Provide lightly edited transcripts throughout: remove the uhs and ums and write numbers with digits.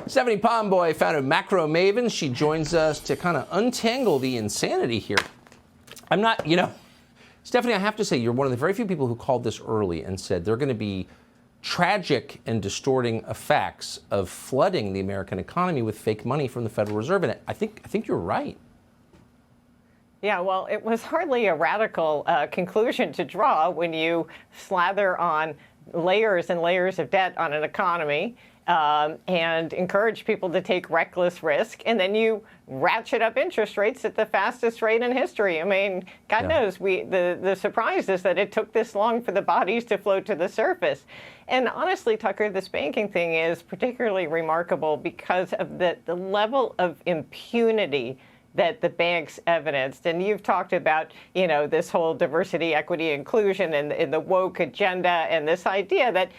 Stephanie Pomboy, founder of MacroMavens. She joins us to kind of untangle the insanity here. I'm not, Stephanie, I have to say, you're one of the very few people who called this early and said there are going to be tragic and distorting effects of flooding the American economy with fake money from the Federal Reserve. And I think you're right. Yeah, well, it was hardly a radical conclusion to draw when you slather on layers and layers of debt on an economy and encourage people to take reckless risk, and then you ratchet up interest rates at the fastest rate in history. I mean, God knows, the surprise is that it took this long for the bodies to float to the surface. And honestly, Tucker, this banking thing is particularly remarkable because of the level of impunity that the banks evidenced. And you've talked about, this whole diversity, equity, inclusion and the woke agenda and this idea that,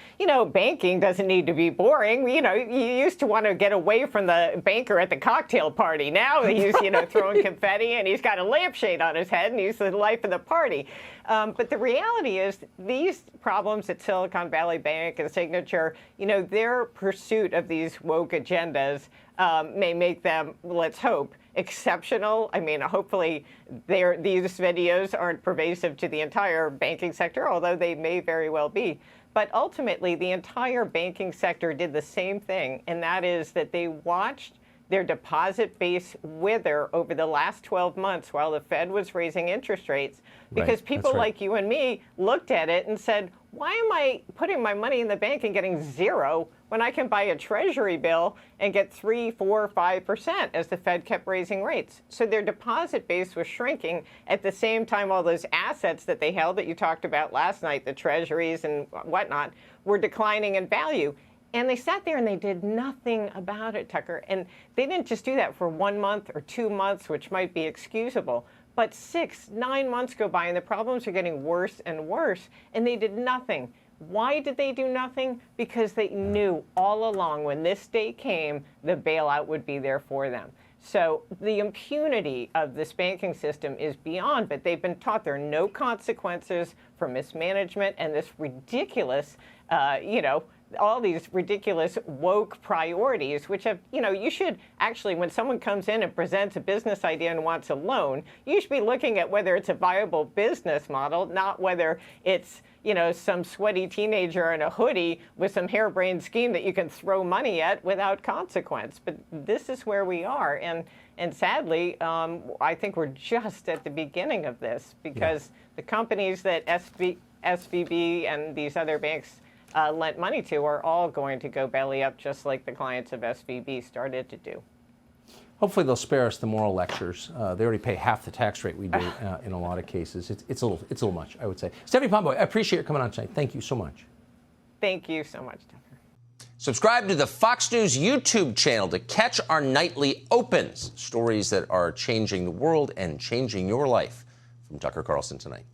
banking doesn't need to be boring. You used to want to get away from the banker at the cocktail party. Now he's, throwing confetti and he's got a lampshade on his head and he's the life of the party. But the reality is these problems at Silicon Valley Bank and Signature, their pursuit of these woke agendas may make them, let's hope, exceptional. I mean, hopefully these videos aren't pervasive to the entire banking sector, although they may very well be. But ultimately, the entire banking sector did the same thing, and that is that they watched their deposit base wither over the last 12 months while the Fed was raising interest rates, because people like you and me looked at it and said, why am I putting my money in the bank and getting zero when I can buy a treasury bill and get 3, 4, 5% as the Fed kept raising rates? So their deposit base was shrinking. At the same time, all those assets that they held that you talked about last night, the treasuries and whatnot, were declining in value. And they sat there and they did nothing about it, Tucker. And they didn't just do that for 1 month or 2 months, which might be excusable. But 6, 9 months go by and the problems are getting worse and worse, and they did nothing. Why did they do nothing? Because they knew all along when this day came, the bailout would be there for them. So the impunity of this banking system is beyond, but they've been taught there are no consequences for mismanagement and this ridiculous, all these ridiculous woke priorities, which have, you should actually, when someone comes in and presents a business idea and wants a loan, you should be looking at whether it's a viable business model, not whether it's, some sweaty teenager in a hoodie with some harebrained scheme that you can throw money at without consequence. But this is where we are. And sadly, I think we're just at the beginning of this, because the companies that SVB and these other banks lent money to are all going to go belly up, just like the clients of SVB started to do. Hopefully they'll spare us the moral lectures. They already pay half the tax rate we do in a lot of cases. It's a little much, I would say. Stephanie Pomboy, I appreciate your coming on tonight. Thank you so much. Thank you so much, Tucker. Subscribe to the Fox News YouTube channel to catch our nightly opens, stories that are changing the world and changing your life. From Tucker Carlson Tonight.